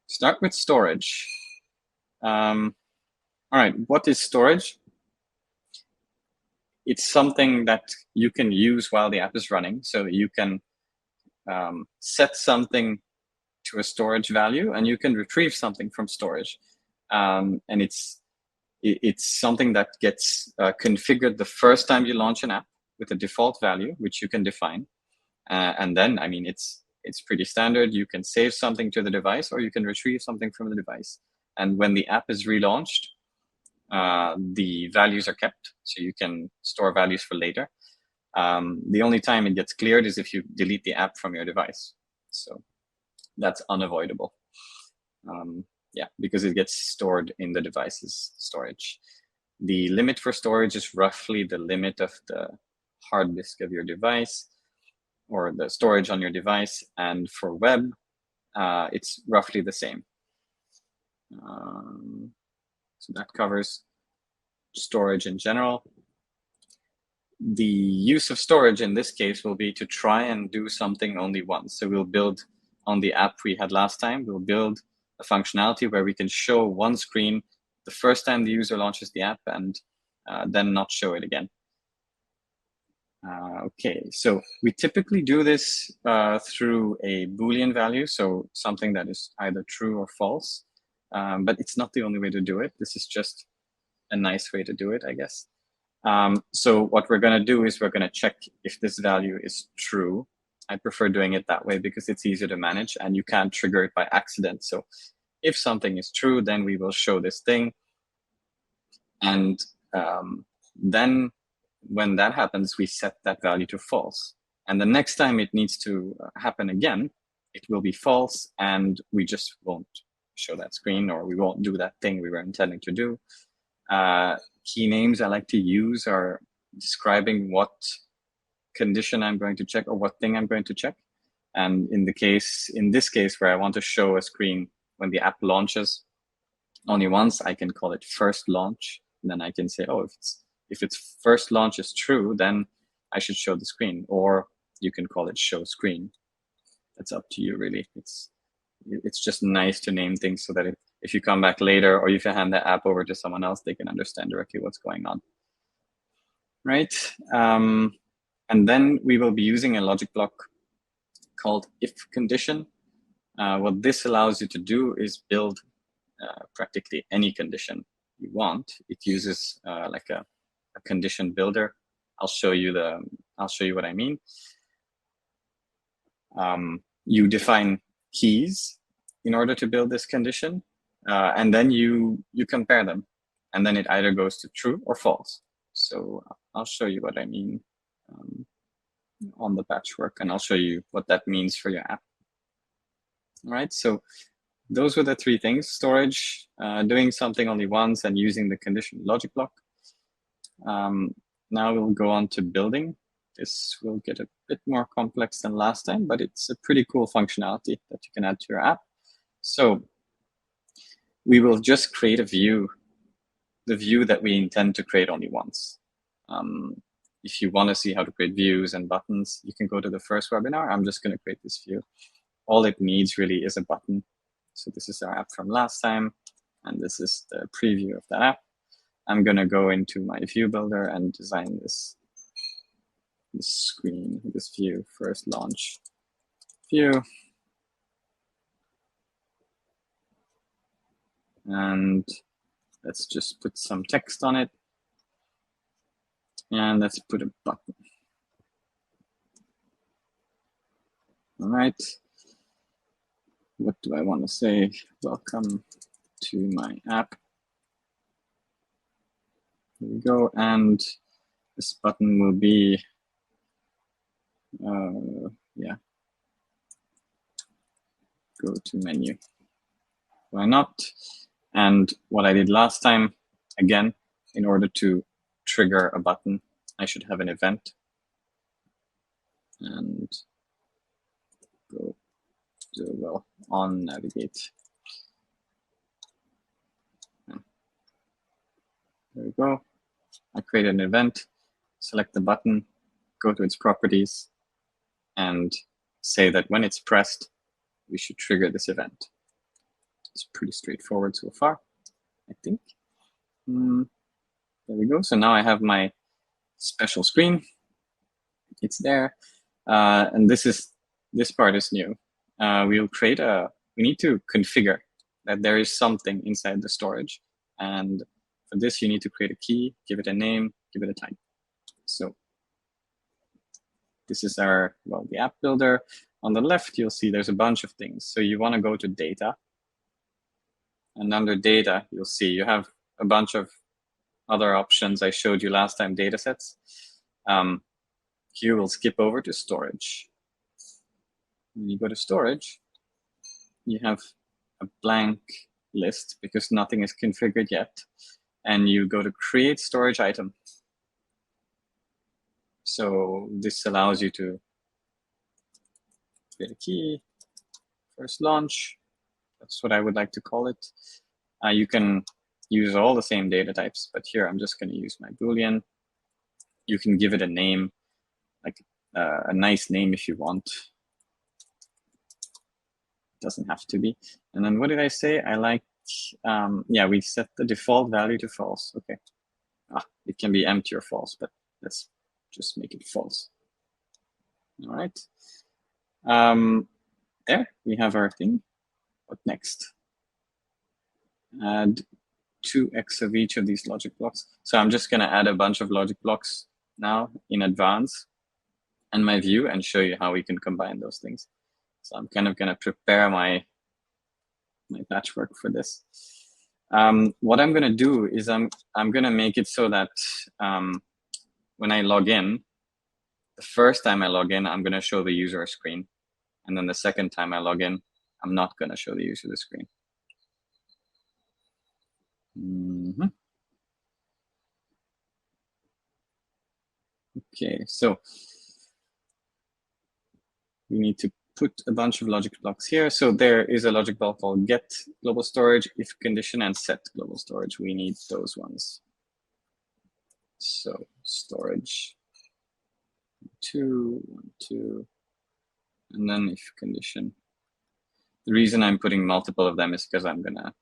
Start with storage. All right, what is storage? It's something that you can use while the app is running. So you can set something to a storage value, and you can retrieve something from storage. And it's something that gets configured the first time you launch an app with a default value, which you can define. And then, I mean, it's pretty standard. You can save something to the device, or you can retrieve something from the device. And when the app is relaunched, the values are kept, so you can store values for later. The only time it gets cleared is if you delete the app from your device. So that's unavoidable. Yeah, because it gets stored in the device's storage. The limit for storage is roughly the limit of the hard disk of your device, or the storage on your device. And for web, it's roughly the same. So that covers storage in general. The use of storage in this case will be to try and do something only once. So we'll build on the app we had last time, we'll build a functionality where we can show one screen the first time the user launches the app, and then not show it again. Okay, so we typically do this through a Boolean value, so something that is either true or false, but it's not the only way to do it. This is just a nice way to do it, I guess. So what we're going to do is we're going to check if this value is true. I prefer doing it that way because it's easier to manage and you can't trigger it by accident. So if something is true, then we will show this thing. And then when that happens, we set that value to false. And the next time it needs to happen again, it will be false, and we just won't show that screen, or we won't do that thing we were intending to do. Key names I like to use are describing what condition I'm going to check or what thing I'm going to check. And in this case where I want to show a screen when the app launches only once, I can call it first launch. And then I can say, oh, if its first launch is true, then I should show the screen. Or you can call it show screen. That's up to you, really. It's just nice to name things so that if you come back later, or if you hand the app over to someone else, they can understand directly what's going on. Right? And then we will be using a logic block called if condition. What this allows you to do is build practically any condition you want. It uses like a condition builder. I'll show you what I mean. You define keys in order to build this condition, and then you compare them, and then it either goes to true or false. So I'll show you what I mean on the patchwork, and I'll show you what that means for your app. All right, so those were the three things: storage, doing something only once, and using the condition logic block. Now we'll go on to building. This will get a bit more complex than last time, but it's a pretty cool functionality that you can add to your app. So we will just create a view, the view that we intend to create only once. If you want to see how to create views and buttons, you can go to the first webinar. I'm just going to create this view. All it needs really is a button. So this is our app from last time, and this is the preview of that app. I'm going to go into my view builder and design this screen, this view, first launch view. And let's just put some text on it. And let's put a button. All right. What do I want to say? Welcome to my app. Here we go. And this button will be, yeah, go to menu. Why not? And what I did last time, again, in order to trigger a button, I should have an event. And go to, well, on navigate. There we go. I create an event, select the button, go to its properties, and say that when it's pressed, we should trigger this event. It's pretty straightforward so far, I think. There we go. So now I have my special screen. It's there. And this part is new. We need to configure that there is something inside the storage. And for this, you need to create a key, give it a name, give it a type. So this is the app builder. On the left, you'll see there's a bunch of things. So you want to go to data. And under data, you'll see you have a bunch of other options I showed you last time, data sets. Here we'll skip over to storage. When you go to storage, you have a blank list because nothing is configured yet. And you go to create storage item. So this allows you to create a key, first launch. That's what I would like to call it. You can use all the same data types, but here I'm just going to use my Boolean. You can give it a name, like a nice name if you want. Doesn't have to be. And then what did I say? I like, we set the default value to false. Okay. It can be empty or false, but let's just make it false. All right. There we have our thing. What next? Add 2x of each of these logic blocks. So I'm just going to add a bunch of logic blocks now in advance and my view and show you how we can combine those things. So I'm kind of going to prepare my patchwork for this. What I'm going to do is I'm going to make it so that when I log in, the first time I log in, I'm going to show the user a screen. And then the second time I log in, I'm not going to show the user the screen. Okay, so we need to put a bunch of logic blocks here. So there is a logic block called get global storage, if condition, and set global storage. We need those ones. So storage 2, 1, 2, and then if condition. The reason I'm putting multiple of them is because I'm gonna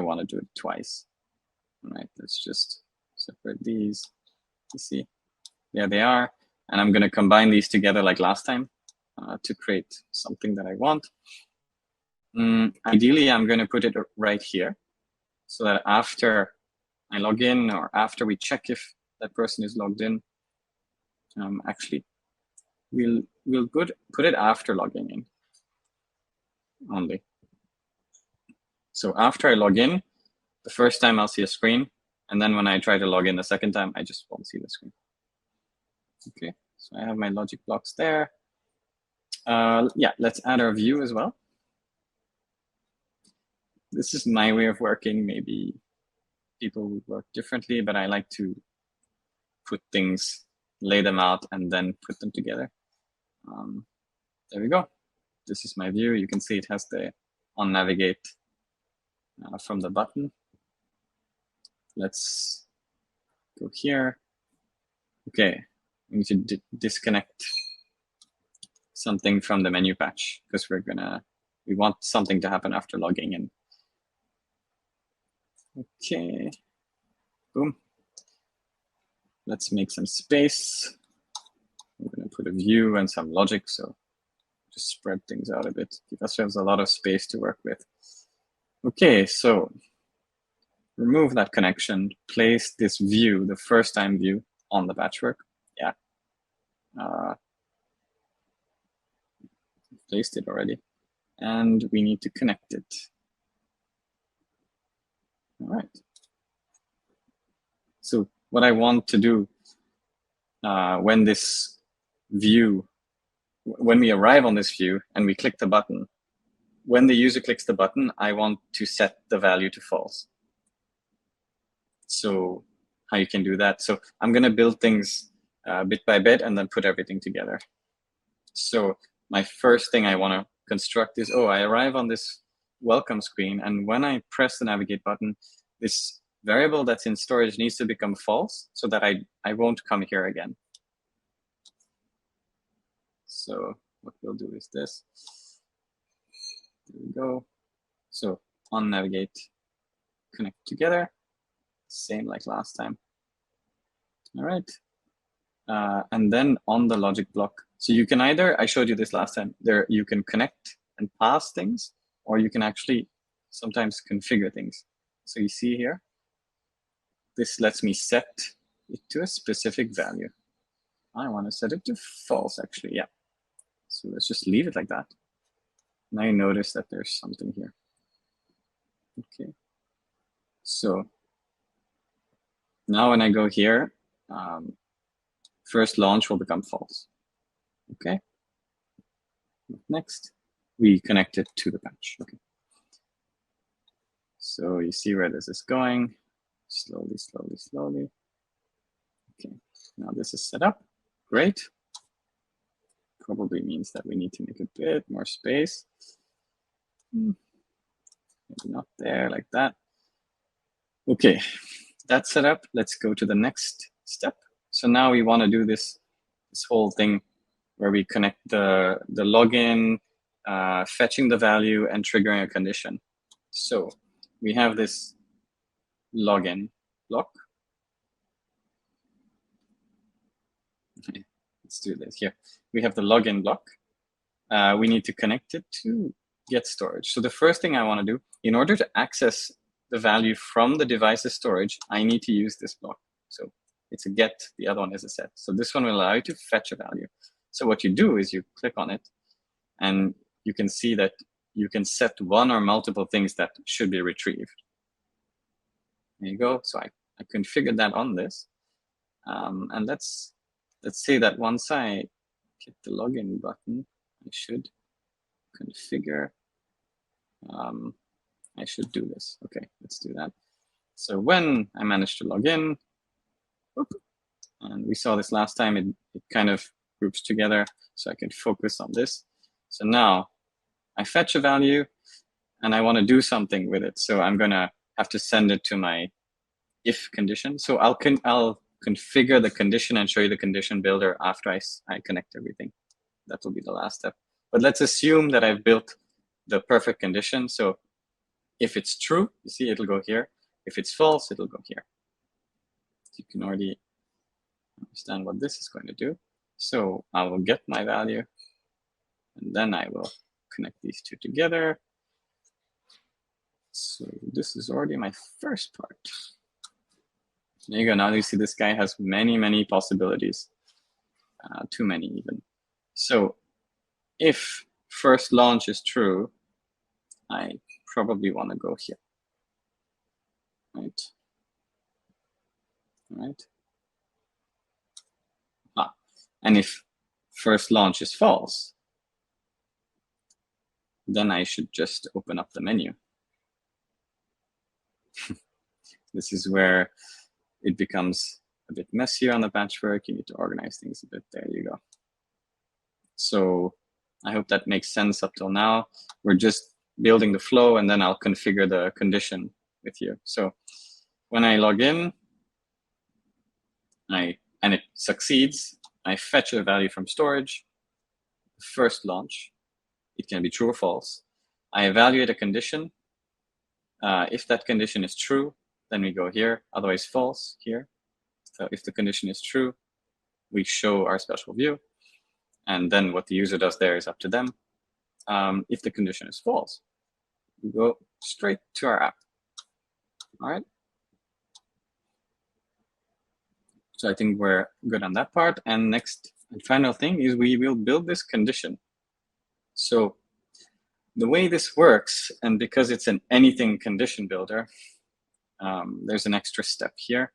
want to do it twice. All right, let's just separate these. You see, there they are, and I'm gonna combine these together like last time to create something that I want. Ideally, I'm gonna put it right here, so that after I log in or after we check if that person is logged in, actually, we'll put it after logging in only. So after I log in, the first time I'll see a screen, and then when I try to log in the second time, I just won't see the screen. Okay, so I have my logic blocks there. Let's add our view as well. This is my way of working. Maybe people would work differently, but I like to put things, lay them out, and then put them together. There we go. This is my view. You can see it has the on navigate from the button. Let's go here. Okay, we need to disconnect something from the menu patch because we want something to happen after logging in. Okay, boom. Let's make some space. I'm going to put a view and some logic, so just spread things out a bit. Give ourselves a lot of space to work with. Okay, so remove that connection, place this view, the first time view, on the patchwork. Yeah. Placed it already. And we need to connect it. All right. So what I want to do when this view, when we arrive on this view and we click the button, when the user clicks the button, I want to set the value to false. So how you can do that? So I'm going to build things bit by bit and then put everything together. So my first thing I want to construct is, I arrive on this welcome screen, and when I press the navigate button, this variable that's in storage needs to become false so that I won't come here again. So what we'll do is this. There we go. So on navigate, connect together, same like last time. All right. And then on the logic block, so you can either, I showed you this last time, there you can connect and pass things, or you can actually sometimes configure things. So you see here, this lets me set it to a specific value. I want to set it to false, actually, yeah. So let's just leave it like that. Now you notice that there's something here. Okay. So now when I go here, first launch will become false. Okay. Next, we connect it to the patch. Okay. So you see where this is going. Slowly, slowly, slowly. Okay. Now this is set up. Great. Probably means that we need to make a bit more space. Maybe not there, like that. Okay, that's set up. Let's go to the next step. So now we want to do this whole thing where we connect the login, fetching the value, and triggering a condition. So we have this login block. Okay, let's do this here. We have the login block. We need to connect it to get storage. So the first thing I want to do, in order to access the value from the device's storage, I need to use this block. So it's a get, the other one is a set. So this one will allow you to fetch a value. So what you do is you click on it, and you can see that you can set one or multiple things that should be retrieved. There you go. So I configured that on this. And let's say that once I hit the login button, I should configure. I should do this. Okay, let's do that. So when I manage to log in, and we saw this last time, it kind of groups together, so I can focus on this. So now I fetch a value, and I want to do something with it. So I'm going to have to send it to my if condition. So I'll configure the condition and show you the condition builder after I connect everything. That will be the last step. But let's assume that I've built the perfect condition. So if it's true, you see, it'll go here. If it's false, it'll go here. You can already understand what this is going to do. So I will get my value, and then I will connect these two together. So this is already my first part. There you go. Now you see this guy has many, many possibilities. Too many even. So if first launch is true, I probably want to go here. Right. Right. And if first launch is false, then I should just open up the menu. This is where it becomes a bit messier on the patchwork. You need to organize things a bit. There you go. So I hope that makes sense up till now. We're just building the flow, and then I'll configure the condition with you. So when I log in, and it succeeds, I fetch a value from storage. First launch, it can be true or false. I evaluate a condition. If that condition is true, then we go here, otherwise false here. So if the condition is true, we show our special view. And then what the user does there is up to them. If the condition is false, we go straight to our app. All right. So I think we're good on that part. And next and final thing is we will build this condition. So the way this works, and because it's an anything condition builder, there's an extra step here.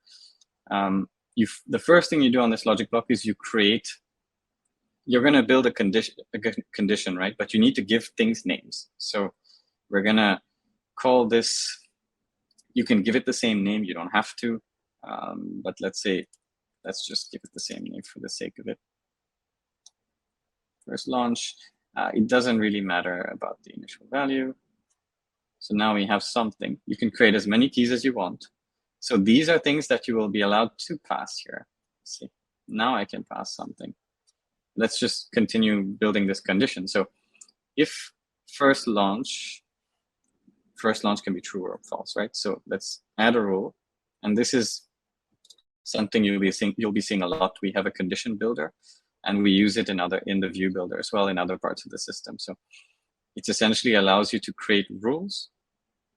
The first thing you do on this logic block is you're going to build a condition, right? But you need to give things names. So we're going to call this, you can give it the same name, you don't have to, but let's just give it the same name for the sake of it. First launch, it doesn't really matter about the initial value. So now we have something. You can create as many keys as you want. So these are things that you will be allowed to pass here. Let's see, now I can pass something. Let's just continue building this condition. So if first launch first launch can be true or false, right? So let's add a rule. And this is something you'll be seeing a lot. We have a condition builder, and we use it in the view builder as well in other parts of the system. So it essentially allows you to create rules,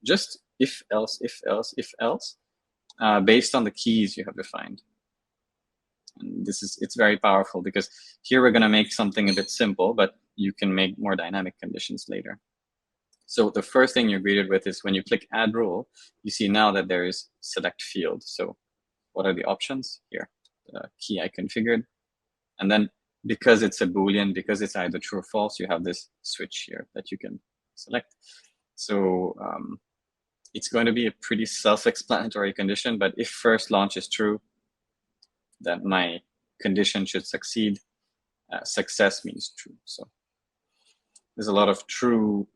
just if else, if else, if else, based on the keys you have defined. And it's very powerful because here we're going to make something a bit simple, but you can make more dynamic conditions later. So the first thing you're greeted with is when you click add rule, you see now that there is select field. So what are the options here? The key I configured. And then because it's a Boolean, because it's either true or false, you have this switch here that you can select. So it's going to be a pretty self-explanatory condition, but if first launch is true, then my condition should succeed. Success means true. So there's a lot of true,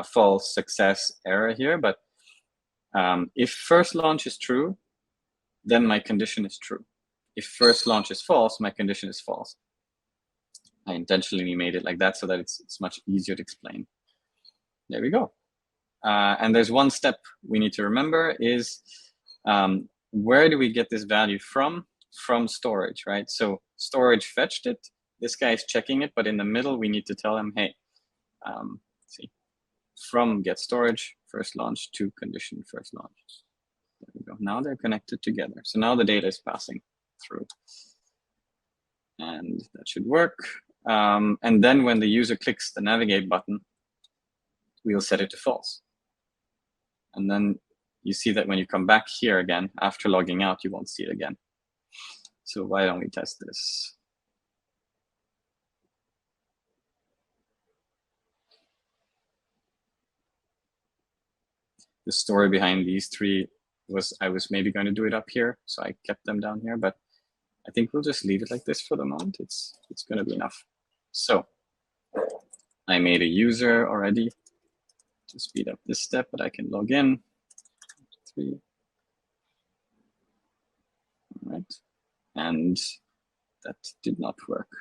false, success, error here, but if first launch is true, then my condition is true. If first launch is false, my condition is false. I intentionally made it like that so that it's much easier to explain. There we go. And there's one step we need to remember is where do we get this value from? From storage, right? So storage fetched it. This guy is checking it, but in the middle, we need to tell him, hey, see, from get storage, first launch to condition first launch. There we go. Now they're connected together. So now the data is passing through. And that should work. And then when the user clicks the navigate button, we'll set it to false. And then you see that when you come back here again, after logging out, you won't see it again. So why don't we test this? The story behind these three was I was maybe going to do it up here, so I kept them down here, but I think we'll just leave it like this for the moment. It's going to be enough. So I made a user already to speed up this step, but I can log in. 3. All right. And that did not work.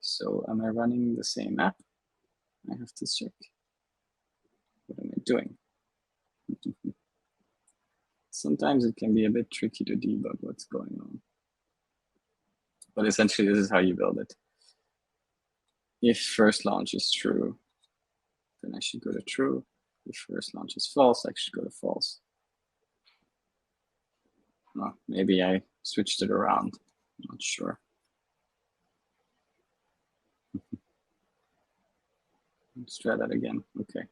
So am I running the same app? I have to check. What am I doing? Sometimes it can be a bit tricky to debug what's going on. But essentially, this is how you build it. If first launch is true, then I should go to true. If first launch is false, I should go to false. Well, maybe I switched it around. I'm not sure. Let's try that again. Okay.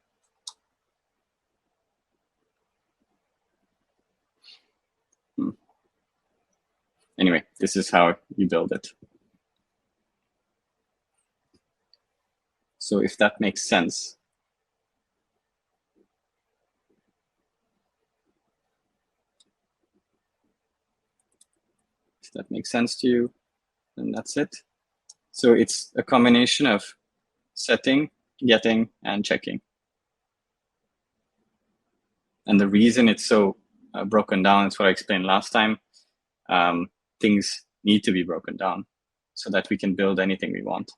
Anyway, this is how you build it. So if that makes sense, to you, then that's it. So it's a combination of setting, getting, and checking. And the reason it's so broken down is what I explained last time. Things need to be broken down so that we can build anything we want.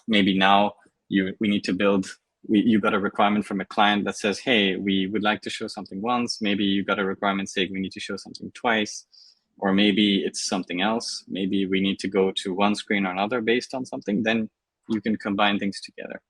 Maybe now we need to build, you got a requirement from a client that says, hey, we would like to show something once. Maybe you got a requirement saying we need to show something twice, or maybe it's something else. Maybe we need to go to one screen or another based on something. Then you can combine things together.